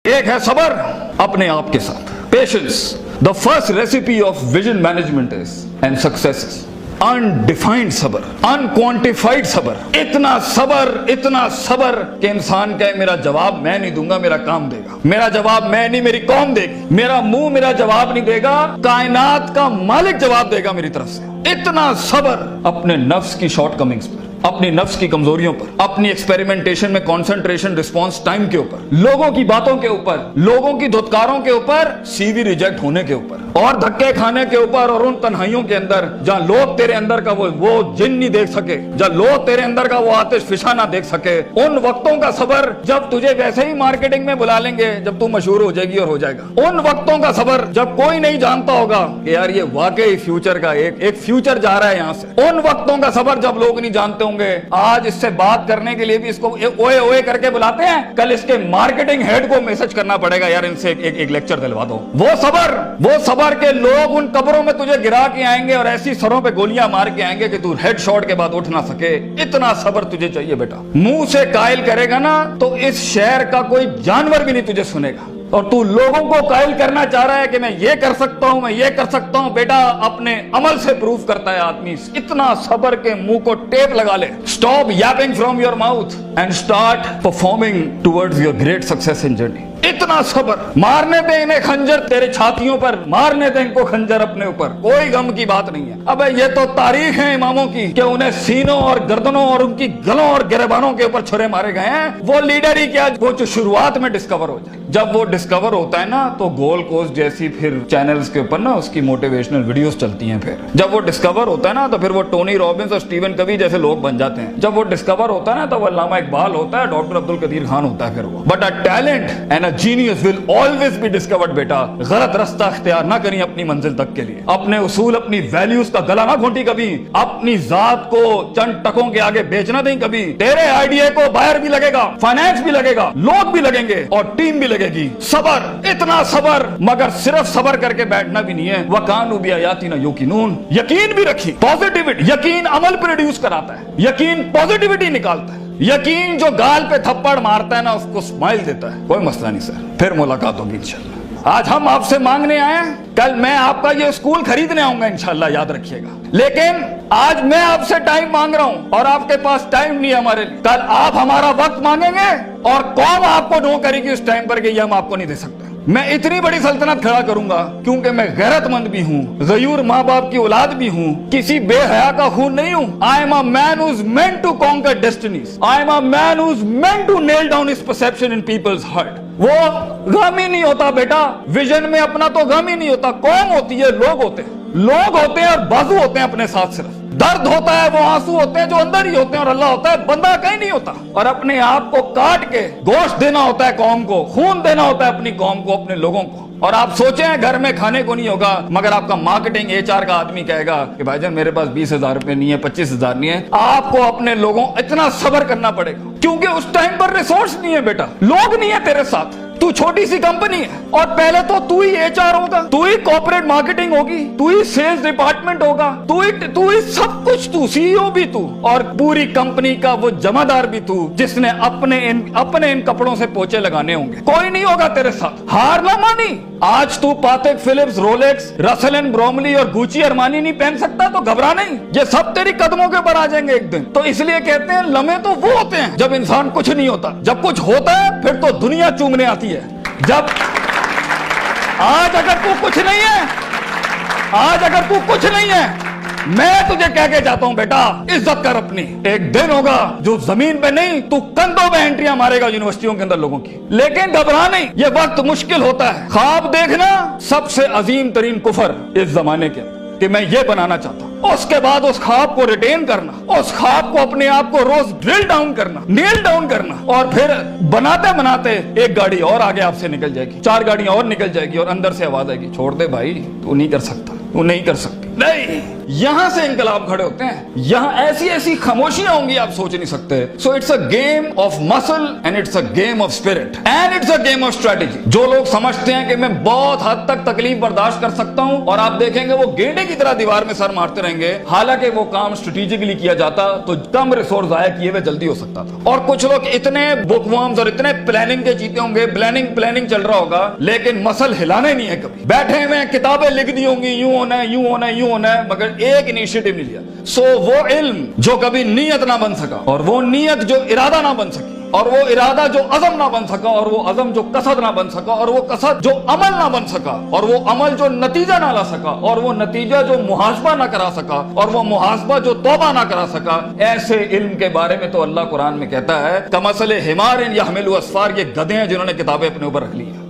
ایک ہے صبر اپنے آپ کے ساتھ, patience. The first recipe of vision management is and success is undefined صبر, unquantified صبر. اتنا صبر کہ انسان کہے میرا جواب میں نہیں دوں گا, میرا کام دے گا. میرا جواب میں نہیں, میری قوم دے گی. میرا منہ میرا جواب نہیں دے گا, کائنات کا مالک جواب دے گا میری طرف سے. اتنا صبر اپنے نفس کی شارٹ کمنگز پر, اپنی نفس کی کمزوریوں پر, اپنی ایکسپیریمنٹیشن میں کنسنٹریشن رسپانس ٹائم کے اوپر, لوگوں کی باتوں کے اوپر, لوگوں کی دھتکاروں کے اوپر, سی وی ریجیکٹ ہونے کے اوپر, اور دھکے کھانے کے اوپر, اور ان تنہائیوں کے اندر جہاں لوگ تیرے اندر کا وہ جن نہیں دیکھ سکے, جہاں لوگ تیرے اندر کا وہ آتش فشاں نہ دیکھ سکے. ان وقتوں کا صبر جب تجھے ویسے ہی مارکیٹنگ میں بلا لیں گے جب تو مشہور ہو جائے گی اور ہو جائے گا. ان وقتوں کا صبر جب کوئی نہیں جانتا ہوگا کہ یار یہ واقعی فیوچر کا ایک فیوچر جا رہا ہے یہاں سے. ان وقتوں کا صبر جب لوگ نہیں جانتے ہوں گے. آج اس سے بات کرنے کے لیے بھی اس کو اوئے اوئے کر کے بلاتے ہیں, کل اس کے مارکیٹنگ ہیڈ کو میسج کرنا پڑے گا یار ان سے ایک لیکچر دلوا دو. وہ صبر کے لوگ ان قبروں میں تجھے گرا کے آئیں گے اور ایسی سروں پہ گولیاں مار کے آئیں گے کہ تو ہیڈ شاٹ کے بعد اٹھ نہ سکے. اتنا صبر تجھے چاہیے بیٹا. منہ سے قائل کرے گا نا تو اس شہر کا کوئی جانور بھی نہیں تجھے سنے گا, اور تو لوگوں کو قائل کرنا چاہ رہا ہے کہ میں یہ کر سکتا ہوں, میں یہ کر سکتا ہوں. بیٹا اپنے عمل سے پروف کرتا ہے آدمی. اتنا صبر کے منہ کو ٹیپ لگا لے. Stop yapping from your mouth and start performing towards your great success in journey. اتنا صبر. مارنے دیں انہیں خنجر تیرے چھاتیوں پر, مارنے دیں ان کو خنجر اپنے اوپر, کوئی غم کی بات نہیں ہے. ابے یہ تو تاریخ ہے اماموں کی کہ انہیں سینوں اور گردنوں اور ان کی گلوں اور گریبانوں کے اوپر چھرے مارے گئے ہیں. وہ لیڈر ہی کیا وہ جو شروعات میں ڈسکور ہو جائے. جب وہ ڈسکور ہوتا ہے نا تو گول کوسٹ جیسی پھر چینلز کے اوپر نا اس کی موٹیویشنل ویڈیوز چلتی ہیں. پھر جب وہ ڈسکور ہوتا ہے نا تو پھر وہ ٹونی رابنس اور اسٹیون کوی جیسے لوگ بن جاتے ہیں. جب وہ ڈسکور ہوتا ہے نا تو وہ علامہ اقبال ہوتا ہے, ڈاکٹر عبد القدیر خان ہوتا ہے. پھر وہ but a talent and a genius will always be discovered. بیٹا غلط رستہ اختیار نہ کریں اپنی منزل تک کے لیے. اپنے اصول اپنی ویلیوز کا گلا نہ گھونٹی کبھی. اپنی ذات کو چند ٹکوں کے آگے بیچ نہ دیں کبھی. تیرے آئیڈیا کو بائر بھی لگے گا, فائنانس بھی لگے گا, لوگ بھی لگیں گے اور ٹیم بھی لگے گی. صبر, اتنا صبر. مگر صرف صبر کر کے بیٹھنا بھی نہیں ہے. وَكَانُوا بِآيَاتِنَا يُوقِنُونَ. یقین بھی رکھی. پازیٹیوٹی, یقین عمل پروڈیوس کراتا ہے. یقین پازیٹیوٹی نکالتا ہے. یقین جو گال پہ تھپڑ مارتا ہے نا اس کو اسمائل دیتا ہے. کوئی مسئلہ نہیں سر, پھر ملاقات ہوگی انشاءاللہ. آج ہم آپ سے مانگنے آئے ہیں, کل میں آپ کا یہ اسکول خریدنے آؤں گا انشاءاللہ, یاد رکھیے گا. لیکن آج میں آپ سے ٹائم مانگ رہا ہوں اور آپ کے پاس ٹائم نہیں ہے ہمارے لیے. کل آپ ہمارا وقت مانگیں گے اور قوم آپ کو نو کرے گی اس ٹائم پر کہ یہ ہم آپ کو نہیں دے سکتے. میں اتنی بڑی سلطنت کھڑا کروں گا کیونکہ میں غیرت مند بھی ہوں, غیور ماں باپ کی اولاد بھی ہوں, کسی بے حیا کا خون نہیں ہوں. I am a man who's meant to conquer destinies. I am a man who's meant to nail down his perception in people's heart. وہ غم ہی نہیں ہوتا بیٹا, ویژن میں اپنا تو غم ہی نہیں ہوتا. قوم ہوتی ہے, لوگ ہوتے ہیں اور بازو ہوتے ہیں اپنے ساتھ. صرف درد ہوتا ہے, وہ آنسو ہوتے ہیں جو اندر ہی ہوتے ہیں, اور اللہ ہوتا ہے بندہ کہیں نہیں ہوتا. اور اپنے آپ کو کاٹ کے گوشت دینا ہوتا ہے قوم کو, خون دینا ہوتا ہے اپنی قوم کو, اپنے لوگوں کو. اور آپ سوچیں گھر میں کھانے کو نہیں ہوگا مگر آپ کا مارکیٹنگ HR کا آدمی کہے گا کہ بھائی جان میرے پاس 20,000 روپے نہیں ہے, 25,000 نہیں ہے. آپ کو اپنے لوگوں اتنا صبر کرنا پڑے گا کیونکہ اس ٹائم پر ریسورس نہیں ہے بیٹا, لوگ نہیں ہے تیرے ساتھ. تو چھوٹی سی کمپنی ہے اور پہلے تو ہی HR ہوگا, تو ہی کارپوریٹ مارکیٹنگ ہوگی, تو ہی سیلز ڈپارٹمنٹ ہوگا, تو ہی سب کچھ, تو CEO بھی تو, اور پوری کمپنی کا وہ جمع دار بھی تو جس نے اپنے ان کپڑوں سے پوچھے لگانے ہوں گے. کوئی نہیں ہوگا تیرے ساتھ. ہار نہ مانی. آج تو پاتک فلپس, رولیکس, رسل اینڈ بروملی اور گوچی ارمانی نہیں پہن سکتا تو گھبرا نہیں, یہ سب تیری قدموں کے اوپر آ جائیں گے ایک دن. تو اس لیے کہتے ہیں لمحے تو وہ ہوتے ہیں جب انسان کچھ نہیں ہوتا, جب کچھ ہوتا ہے پھر تو دنیا چومنے آتی ہے. جب آج اگر تو کچھ نہیں ہے, میں تجھے کہہ کے جاتا ہوں بیٹا عزت کر اپنی. ایک دن ہوگا جو زمین پہ نہیں تو کندھوں پہ انٹریاں مارے گا یونیورسٹیوں کے اندر لوگوں کی. لیکن گھبرا نہیں, یہ وقت مشکل ہوتا ہے. خواب دیکھنا سب سے عظیم ترین کفر اس زمانے کے کہ میں یہ بنانا چاہتا ہوں. اس کے بعد اس خواب کو ریٹین کرنا, اس خواب کو اپنے آپ کو روز ڈرل ڈاؤن کرنا, نیل ڈاؤن کرنا, اور پھر بناتے ایک گاڑی اور آگے آپ سے نکل جائے گی, 4 گاڑیاں اور نکل جائے گی, اور اندر سے آواز آئے گی چھوڑ دے بھائی, تو نہیں کر سکتا, تو نہیں کر سکتی. نہیں, यहां से इंकलाब खड़े होते हैं, यहां ऐसी ऐसी खामोशियां होंगी आप सोच नहीं सकते। So it's a game of muscle and it's a game of spirit and it's a game of strategy. जो लोग समझते हैं कि मैं बहुत हद तक तकलीफ बर्दाश्त कर सकता हूं, और आप देखेंगे वो गेंडे की तरह दीवार में सर मारते रहेंगे, हालांकि वो काम स्ट्रेटेजिकली किया जाता तो कम रिसोर्स जाया किए हुए जल्दी हो सकता था। और कुछ लोग इतने बुकवर्म्स और इतने प्लानिंग के जीते होंगे, प्लानिंग चल रहा होगा, लेकिन मसल हिलाने नहीं है कभी, बैठे हुए किताबें लिख दी होंगी, यूं होना है, यूं होना है, यूं होना है, मगर एक इनिशिएटिव नहीं लिया। सो वो इल्म जो कभी नीयत ना बन सका, और वो नीयत जो इरादा ना बन सकी, और वो इरादा जो अज़म ना बन सका, और वो अज़म जो कसद ना बन सका, और वो कसद जो अमल ना बन सका, और वो अमल जो नतीजा ना ला सका, और वो नतीजा जो मुहासबा ना करा सका, और वो मुहासबा जो तौबा ना करा सका, ऐसे इल्म के बारे में तो अल्लाह कुरान में कहता है कमसले हिमारिन यहमिलु अस्फार, ये गधे हैं जिन्होंने किताबें अपने ऊपर रख ली हैं।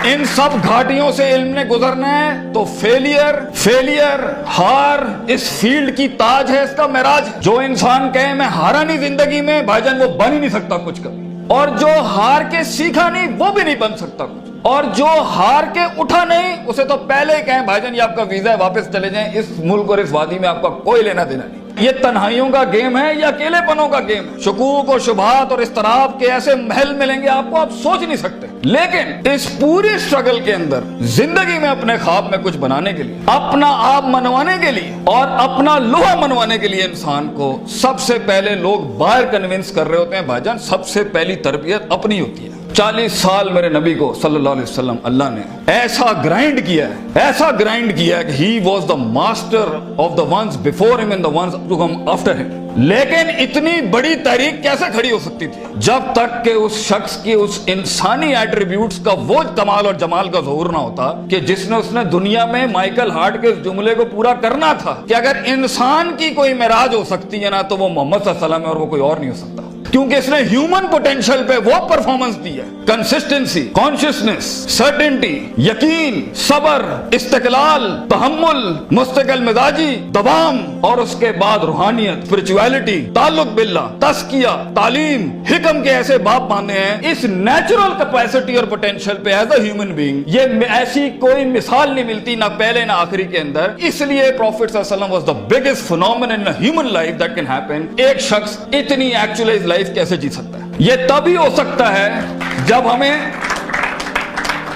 इन सब घाटियों से इल्म ने गुजरना है तो फेलियर हार इस फील्ड की ताज है, इसका मेराज है। जो इंसान कहे मैं हारा नहीं जिंदगी में, भाईजान वो बन ही नहीं सकता कुछ कभी, और जो हार के सीखा नहीं वो भी नहीं बन सकता कुछ, और जो हार के उठा नहीं उसे तो पहले ही कहें भाईजान ये आपका वीजा है, वापस चले जाएं, इस मुल्क और इस वादी में आपका कोई लेना देना नहीं। ये तन्हाइयों का गेम है या अकेलेपनों का गेम है। शुकूक और शुबहात और इस्तराब के ऐसे महल मिलेंगे आपको, आप सोच नहीं सकते। लेकिन इस पूरी स्ट्रगल के अंदर जिंदगी में अपने ख्वाब में कुछ बनाने के लिए, अपना आप मनवाने के लिए और अपना लोहा मनवाने के लिए इंसान को सबसे पहले लोग बाहर कन्विंस कर रहे होते हैं भाईजान, सबसे पहली तरबियत अपनी होती है। 40 साल मेरे नबी को सल्लल्लाहु अलैहि वसल्लम अल्लाह ने ऐसा ग्राइंड किया है कि he was the master of the ones before him and the ones to come after him. लेकिन इतनी बड़ी तहरीक कैसे खड़ी हो सकती थी जब तक कि उस शख्स की उस इंसानी एट्रीब्यूट्स का वो कमाल और जमाल का ज़हूर ना होता कि जिसने उसने दुनिया में माइकल हार्ट के इस जुमले को पूरा करना था कि अगर इंसान की कोई मेराज हो सकती है ना तो वो मोहम्मद सल्लल्लाहु अलैहि वसल्लम है, और वो कोई और नहीं हो सकता, क्योंकि इसने ह्यूमन पोटेंशियल पे वो परफॉर्मेंस दी है। कंसिस्टेंसी, कॉन्शियसनेस, सर्टेनिटी, यकीन, सब्र, इस्तिकलाल, तहम्मुल, मुस्तकिल मिजाजी, दवाम, और उसके बाद रूहानियत, स्पिरिचुअलिटी, ताल्लुक बिल्लाह, तस्किया, तालीम, हिकम के ऐसे बाप बांधे हैं। इस नेचुरल कैपेसिटी और पोटेंशियल पे एज अ ह्यूमन बीइंग ये ऐसी कोई मिसाल नहीं मिलती, ना पहले ना आखिरी के अंदर। इसलिए प्रॉफिट सल्लल्लाहु अलैहि वसल्लम was the biggest phenomenon in human life that can happen. एक शख्स इतनी एक्चुअलाइज लाइफ कैसे जी सकता है? ये तभी हो सकता है जब हमें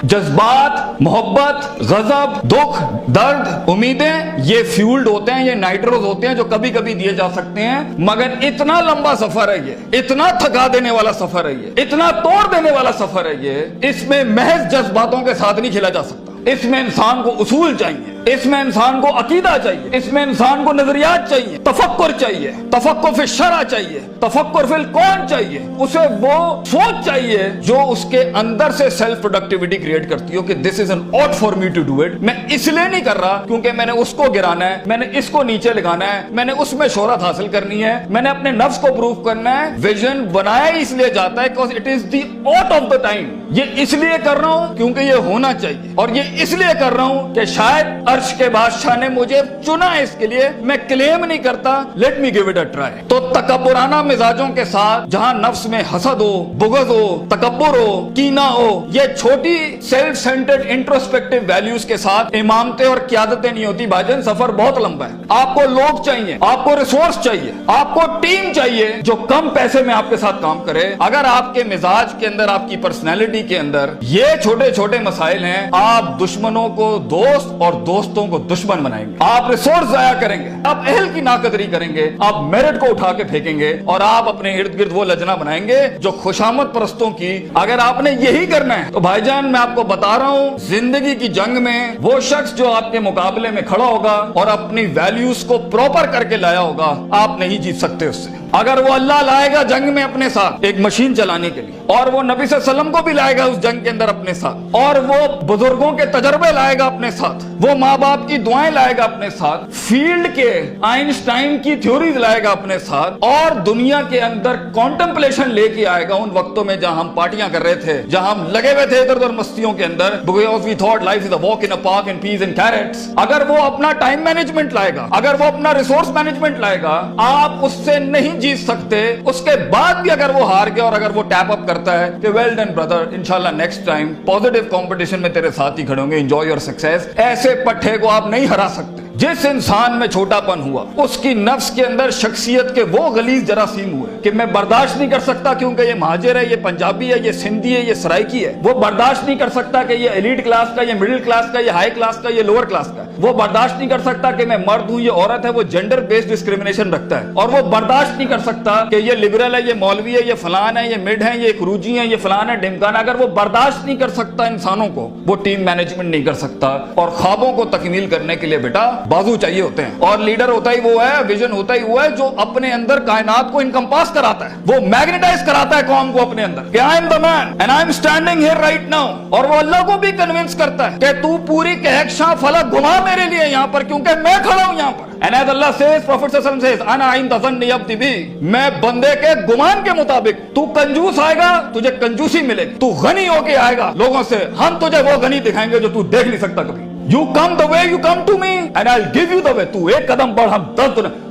जज्बात, मोहब्बत, गजब, दुख, दर्द, उम्मीदें ये फ्यूल्ड होते हैं, ये नाइट्रोज होते हैं जो कभी कभी दिए जा सकते हैं। मगर इतना लंबा सफर है ये, इतना थका देने वाला सफर है ये, इतना तोड़ देने वाला सफर है ये, इसमें महज जज्बातों के साथ नहीं खेला जा सकता। इसमें इंसान को उसूल चाहिए, इसमें इंसान को अकीदा चाहिए, इसमें इंसान को नजरियात चाहिए, तफक्कुर चाहिए, तफक्कुर फिल शरअ चाहिए, तफक्कुर फिल कौन चाहिए, उसे वो सोच चाहिए जो उसके अंदर से सेल्फ प्रोडक्टिविटी क्रिएट करती हो कि this is an ought for me to do it. मैं इसलिए नहीं कर रहा क्योंकि मैंने उसको गिराना है, मैंने इसको नीचे लगाना है, मैंने उसमें शोहरत हासिल करनी है, मैंने अपने नफ्स को प्रूव करना है। विजन बनाया इसलिए जाता है because it is the ought of the time. ये इसलिए कर रहा हूं क्योंकि ये होना चाहिए, और ये इसलिए कर रहा हूं कि शायद अर्श के बादशाह ने मुझे चुना है इसके लिए। मैं क्लेम नहीं करता, let me give it a try. तो तकब्बुराना मिजाजों के साथ जहां नफ्स में हसद हो, बुग़्ज़ हो, तकब्बुर हो, कीना हो, ये छोटी सेल्फ सेंटर्ड इंट्रोस्पेक्टिव वैल्यूज के साथ इमामतें और क़यादतें नहीं होती भाईजान। सफर बहुत लंबा है। आपको लोग चाहिए, आपको रिसोर्स चाहिए, आपको टीम चाहिए जो कम पैसे में आपके साथ काम करे। अगर आपके मिजाज के अंदर, आपकी पर्सनैलिटी के अंदर ये छोटे छोटे मसाइल हैं, आप दुश्मनों को दोस्त और दोस्तों को दुश्मन बनाएंगे, आप रिसोर्स जाया करेंगे, आप अहल की नाकदरी करेंगे, आप मेरिट को उठा के फेंकेंगे, और आप अपने इर्द गिर्द वो लजना बनाएंगे जो खुशामद परस्तों की। अगर आपने यही करना है तो भाईजान मैं आपको बता रहा हूं, जिंदगी की जंग में वो शख्स जो आपके मुकाबले में खड़ा होगा और अपनी वैल्यूज को प्रॉपर करके लाया होगा, आप नहीं जीत सकते उससे। अगर वो अल्लाह लाएगा जंग में अपने साथ एक मशीन चलाने के लिए, और वो नबी सल्लल्लाहु अलैहि वसल्लम को भी लाएगा उस जंग के अंदर अपने साथ, और वो बुजुर्गों के तजर्बे लाएगा अपने साथ, वो माँ बाप की दुआएं लाएगा अपने साथ, फील्ड के आइंस्टाइन की थ्योरीज लाएगा अपने साथ, और दुनिया के अंदर कॉन्टेम्पलेशन लेके आएगा उन वक्तों में जहां हम पार्टियां कर रहे थे, जहां हम लगे हुए थे इधर उधर मस्तियों के अंदर, because we thought life is a walk in a park and peas and carrots। अगर वो अपना टाइम मैनेजमेंट लाएगा, अगर वो अपना रिसोर्स मैनेजमेंट लाएगा, आप उससे नहीं जीत सकते। उसके बाद भी अगर वो हार गया और अगर वो टैप अप करता है कि वेल डन ब्रदर, इंशाल्लाह नेक्स्ट टाइम पॉजिटिव कंपटीशन में तेरे साथ ही खड़े होंगे, एंजॉय योर सक्सेस, ऐसे पट्टे को आप नहीं हरा सकते। जिस इंसान में छोटापन हुआ, उसकी नफ्स के अंदर शख्सियत के वो गलीज जरासीम हुए कि मैं बर्दाश्त नहीं कर सकता क्योंकि ये महाजिर है, ये पंजाबी है, ये सिंधी है, ये सराइकी है। वो बर्दाश्त नहीं कर सकता कि ये एलीट क्लास का, ये मिडिल क्लास का, ये हाई क्लास का, ये लोअर क्लास का। वो बर्दाश्त नहीं कर सकता कि मैं मर्द हूं, ये औरत है। वो जेंडर बेस्ड डिस्क्रिमिनेशन रखता है। और वो बर्दाश्त नहीं कर सकता कि ये लिबरल है, ये मौलवी है, ये फलान है, ये मिड है, ये क्रूजी है, ये फलान है, ढिमकान। अगर वो बर्दाश्त नहीं कर सकता इंसानों को, वो टीम मैनेजमेंट नहीं कर सकता। और ख्वाबों को तकमील करने के लिए बेटा बाजू चाहिए होते हैं, और लीडर होता ही वो है, विजन होता ही वो है जो अपने अंदर कायनात को इनकम्पास कराता है, वो मैग्नेटाइज कराता है कौम को अपने अंदर कि I am the man and I am standing here right now. और वो अल्लाह को भी कन्विंस करता है कि तू पूरी कहकशां फलक घुमा मेरे लिए यहाँ पर, क्योंकि मैं खड़ा हूं यहाँ पर। And as Allah says, Prophet sallallahu alaihi wasallam says, "Ana inda zanni abdi bi", मैं बंदे के गुमान के मुताबिक। तू कंजूस आएगा, तुझे कंजूसी मिलेगी। तू गनी होके आएगा लोगों से, हम तुझे वो गनी दिखाएंगे जो तू देख नहीं सकता कभी। You come the way you come to me and I'll give you the way। तू एक कदम बढ़, हम 10 दुनिया।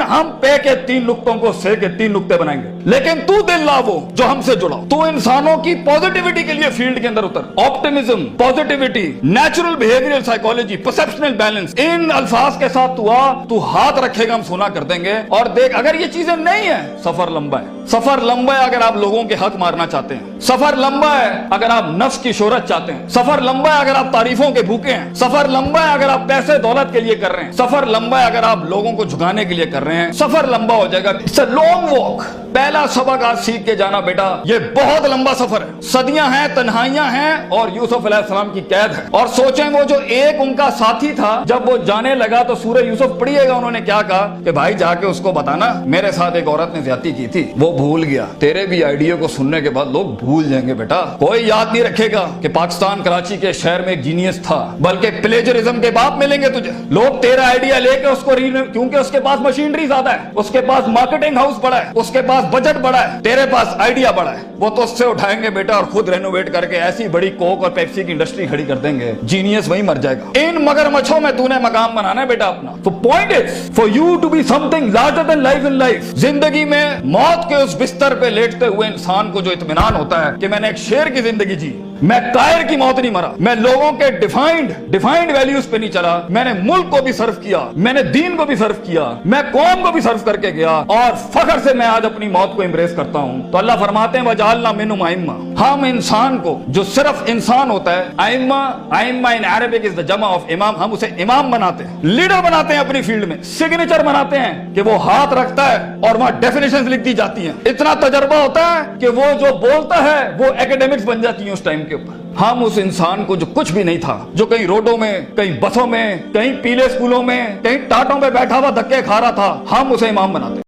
हम पे के 3 नुक्तों को से के 3 नुक्ते बनाएंगे, लेकिन तू दिल ला वो जो हमसे जुड़ा। तू इंसानों की पॉजिटिविटी के लिए फील्ड के अंदर उतर। Optimism, positivity, natural behavioural psychology, perceptual balance, इन अल्फाज के साथ तू आ, तू हाथ रखेगा हम सोना कर देंगे। और देख, अगर ये चीजें नहीं है, सफर लंबा है। सफर लंबा है अगर आप लोगों के हक मारना चाहते हैं। सफर लंबा है अगर आप नफ्स की शोहरत चाहते हैं। सफर लंबा है अगर आप तारीफों के भूखे हैं। सफर लंबा है अगर आप पैसे दौलत के लिए कर रहे हैं। सफर लंबा है अगर आप लोगों को झुकाने के लिए कर रहे हैं। सफर लंबा हो जाएगा। It's a long walk. पहला सबक आज सीख के जाना बेटा, ये बहुत लंबा सफर है। सदियां हैं, तन्हाइयां हैं, और यूसुफ अलैहिस्सलाम की कैद है। और सोचें, वो जो एक उनका साथी था, जब वो जाने लगा तो सूरह यूसुफ पढ़िएगा, उन्होंने क्या कहा कि भाई जाके उसको बताना मेरे साथ एक औरत ने ज्यादती की थी। वो भूल गया। तेरे भी आइडिया को सुनने के बाद लोग भूल जाएंगे बेटा। कोई याद नहीं रखेगा कि पाकिस्तान कराची के शहर में एक जीनियस था, बल्कि प्लेजरिज्म के बाप मिलेंगे तुझे। लोग तेरा आइडिया लेके उसको क्योंकि उसके पास मशीनरी ज्यादा है, उसके पास मार्केटिंग हाउस बड़ा है, उसके पास बजट बड़ा है, तेरे पास आइडिया बड़ा है। वो तो उससे उठाएंगे बेटा और खुद रेनोवेट करके ऐसी बड़ी कोक और पेप्सी की इंडस्ट्री खड़ी कर देंगे। जीनियस वहीं मर जाएगा। इन मगरमच्छों में तूने मकाम बनाना है बेटा अपना। तो point is for you to be something larger than life in life. जिंदगी में मौत के उस बिस्तर पे लेटते हुए इंसान को जो इत्मीनान होता है कि मैंने एक शेर की जिंदगी जी, मैं कायर की मौत नहीं मरा, मैं लोगों के डिफाइंड वैल्यूज पे नहीं चला, मैंने मुल्क को भी सर्व किया, मैंने दीन को भी सर्व किया, मैं कौम को भी सर्व करके गया, और फख्र से मैं आज अपनी मौत को एम्ब्रेस करता हूं। तो अल्लाह फरमाते हैं वजअलना मिनहुम अइम्मा। हम इंसान को, जो सिर्फ इंसान होता है, अइम्मा इन अरबिक इज द जमा ऑफ इमाम, हम उसे इमाम बनाते हैं, लीडर बनाते हैं अपनी फील्ड में, सिग्नेचर बनाते हैं कि वो हाथ रखता है और वहां डेफिनेशंस लिख दी जाती हैं। इतना तजर्बा होता है कि वो जो बोलता है वो एकेडमिक्स बन जाती है उस टाइम के ऊपर। हम उस इंसान को जो कुछ भी नहीं था, जो कहीं रोडों में, कहीं बसों में, कहीं पीले स्कूलों में, कहीं टाटों में बैठा हुआ धक्के खा रहा था, हम उसे इमाम बनाते।